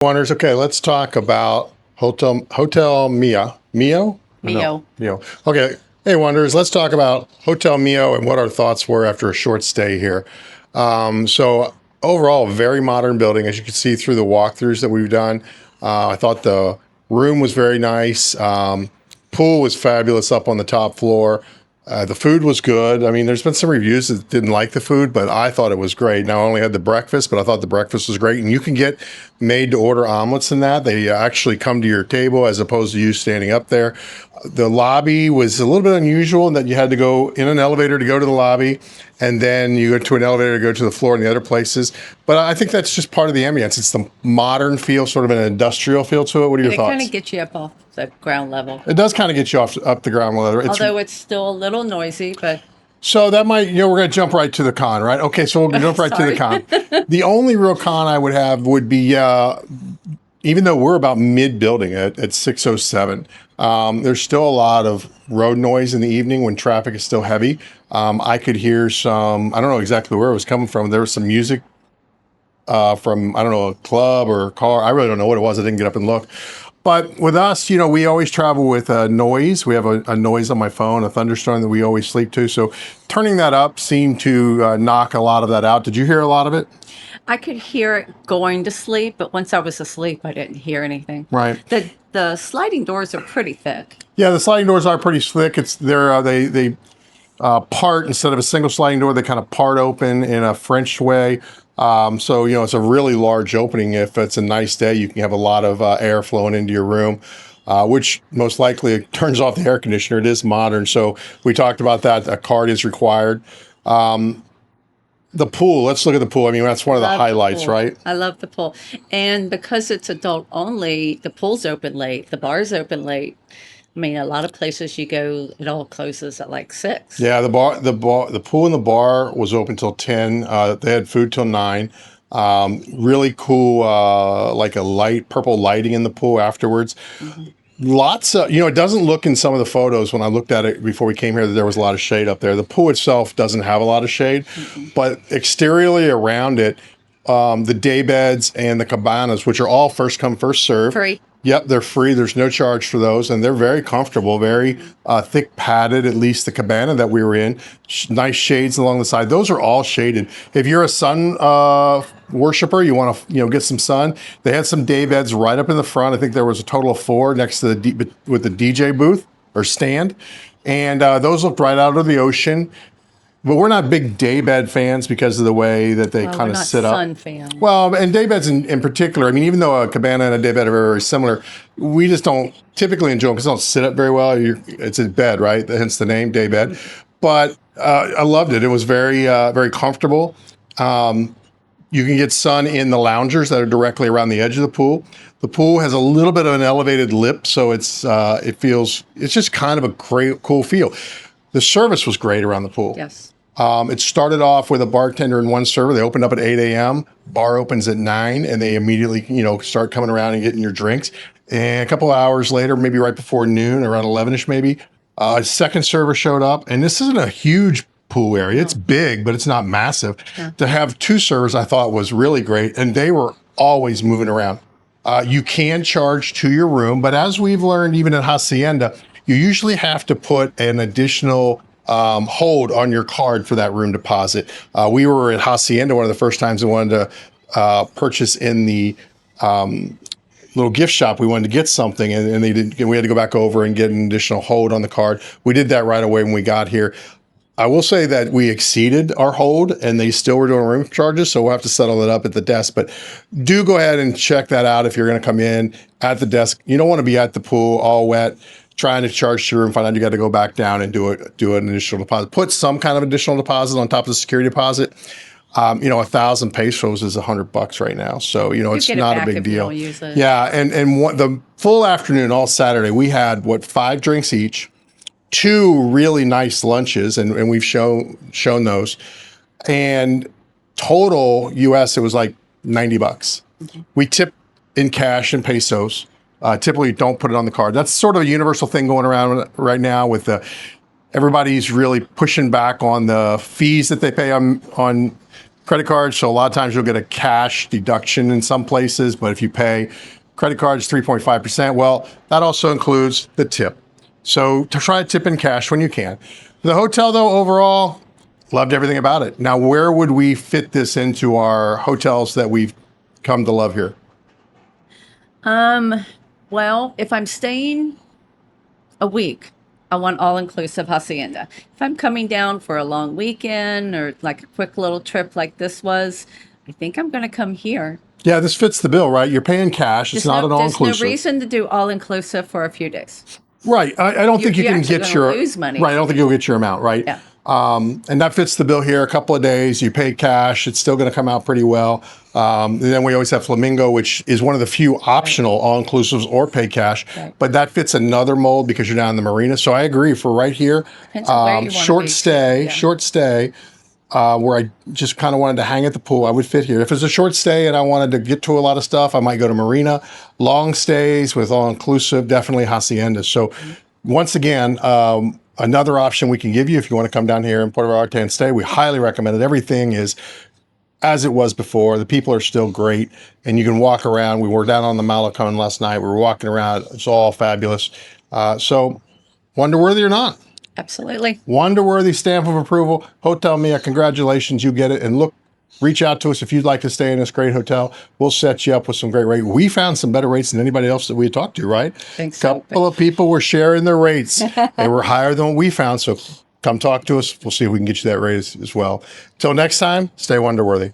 Wonders. Okay, let's talk about Hotel Mio. Mio. Mio. Okay. Hey, Wonders. Let's talk about Hotel Mio and what our thoughts were after a short stay here. So overall, very modern building, as you can see through the walkthroughs that we've done. I thought the room was very nice. Pool was fabulous up on the top floor. The food was good. I mean, there's been some reviews that didn't like the food, but I thought it was great. Now, I only had the breakfast, but I thought the breakfast was great. And you can get made to order omelets in that. They actually come to your table as opposed to you standing up there. The lobby was a little bit unusual in that you had to go in an elevator to go to the lobby, and then you go to an elevator to go to the floor and the other places. But I think that's just part of the ambience. It's the modern feel, sort of an industrial feel to it. What are your It thoughts? kind of gets you up off the ground level. It does kind of get you up the ground level. Although it's still a little noisy, but So that might, we're going to jump right to the con, right? Okay, so we'll jump right to the con. The only real con I would have would be, even though we're about mid-building at 6:07, there's still a lot of road noise in the evening when traffic is still heavy. I could hear some, I don't know exactly where it was coming from. There was some music from, I don't know, a club or a car. I really don't know what it was. I didn't get up and look. But with us, we always travel with noise. We have a noise on my phone, a thunderstorm that we always sleep to. So turning that up seemed to knock a lot of that out. Did you hear a lot of it? I could hear it going to sleep, but once I was asleep, I didn't hear anything. Right. The sliding doors are pretty thick. Yeah, the sliding doors are pretty slick. They part instead of a single sliding door. They kind of part open in a French way. So it's a really large opening. If it's a nice day, you can have a lot of air flowing into your room, which most likely turns off the air conditioner. It is modern, so we talked about that. A card is required. The pool. Let's look at the pool. I mean, that's one of the highlights, right? I love the pool, and because it's adult only, the pool's open late. The bar's open late. I mean, a lot of places you go, it all closes at like 6. Yeah, the pool and the bar was open till 10. They had food till 9. Really cool, like a light purple lighting in the pool afterwards. Mm-hmm. Lots of, it doesn't look in some of the photos when I looked at it before we came here that there was a lot of shade up there. The pool itself doesn't have a lot of shade, but exteriorly around it, the day beds and the cabanas, which are all first come, first serve. Free. Yep, they're free. There's no charge for those, and they're very comfortable, very thick padded, at least the cabana that we were in. Nice shades along the side. Those are all shaded. If you're a sun worshiper, you want to get some sun, they had some day beds right up in the front. I think there was a total of 4 next to with the DJ booth or stand, and those looked right out of the ocean. But we're not big daybed fans because of the way that they kind of sit up. Sun fans. Well, and daybeds in particular, I mean, even though a cabana and a daybed are very similar, we just don't typically enjoy them because they don't sit up very well. It's a bed, right? Hence the name, daybed. But I loved it. It was very, very comfortable. You can get sun in the loungers that are directly around the edge of the pool. The pool has a little bit of an elevated lip, so it's just kind of a great, cool feel. The service was great around the pool. Yes. It started off with a bartender and one server. They opened up at 8 a.m. Bar opens at 9, and they immediately, start coming around and getting your drinks. And a couple of hours later, maybe right before noon, around 11ish maybe, a second server showed up. And this isn't a huge pool area. It's big, but it's not massive. Yeah. To have 2 servers, I thought was really great, and they were always moving around. You can charge to your room, but as we've learned, even at Hacienda, you usually have to put an additional hold on your card for that room deposit. We were at Hacienda one of the first times we wanted to purchase in the little gift shop. We wanted to get something, and they didn't. We had to go back over and get an additional hold on the card. We did that right away when we got here. I will say that we exceeded our hold, and they still were doing room charges, so we'll have to settle it up at the desk. But do go ahead and check that out if you're going to come in at the desk. You don't want to be at the pool all wet, trying to charge your room, find out you got to go back down and do an additional deposit. Put some kind of additional deposit on top of the security deposit. 1,000 pesos is $100 right now, so it's not a big deal. Yeah, and the full afternoon, all Saturday, we had 5 drinks each, 2 really nice lunches, and we've shown those, and total US it was like $90. Okay. We tip in cash and pesos. Typically don't put it on the card. That's sort of a universal thing going around right now with everybody's really pushing back on the fees that they pay on credit cards. So a lot of times you'll get a cash deduction in some places, but if you pay credit cards 3.5%, well, that also includes the tip. So to try to tip in cash when you can. The hotel, though, overall, loved everything about it. Now, where would we fit this into our hotels that we've come to love here? Well, if I'm staying a week, I want all-inclusive hacienda. If I'm coming down for a long weekend or like a quick little trip like this was, I think I'm going to come here. Yeah, this fits the bill, right? You're paying cash. It's not an There's no all-inclusive. reason to do all-inclusive for a few days. Right. I don't think you you're can actually get gonna your lose money. right. I don't think you'll get your amount. Right. Yeah. And that fits the bill here. A couple of days, you pay cash. It's still going to come out pretty well. And then we always have Flamingo, which is one of the few optional all-inclusives or pay cash. Right. But that fits another mold because you're down in the marina. So I agree for right here. Depends on where you wanna Short be, too. stay. Yeah. Short stay. Where I just kind of wanted to hang at the pool, I would fit here. If it's a short stay and I wanted to get to a lot of stuff, I might go to marina. Long stays with all-inclusive, definitely hacienda. So once again, another option we can give you if you want to come down here in Puerto Vallarta and stay, we highly recommend it. Everything is as it was before. The people are still great, and you can walk around. We were down on the Malecon last night. We were walking around. It's all fabulous. So wonder-worthy or not? Absolutely. Wonder-worthy stamp of approval. Hotel Mio, congratulations, you get it. And look, reach out to us if you'd like to stay in this great hotel. We'll set you up with some great rates. We found some better rates than anybody else that we talked to, right? Think so. Couple of people were sharing their rates. They were higher than what we found. So come talk to us. We'll see if we can get you that rate as well. Till next time, stay wonder-worthy.